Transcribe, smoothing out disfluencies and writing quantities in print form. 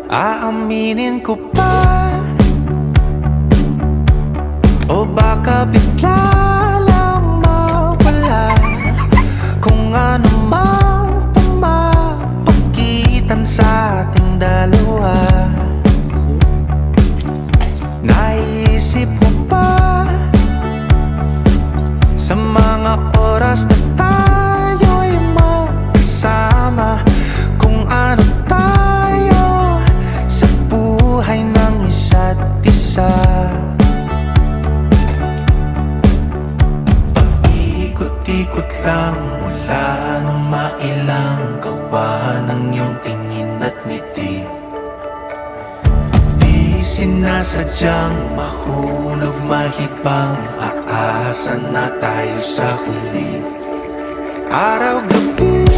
Aaminin ko pa, o baka bigla lang mawala kung ano mang pumapagitan sa ating dalawa. Naisip mo ba sa mga oras na tayo'y magkasama, kung ano tayo sa buhay ng isa't isa? Paikot-ikot lang mula nung mailang gawa ng iyong tingin at ngiti. Di sinasadyang mahulog mahibang, aasa na tayo sa huli. Araw-gabi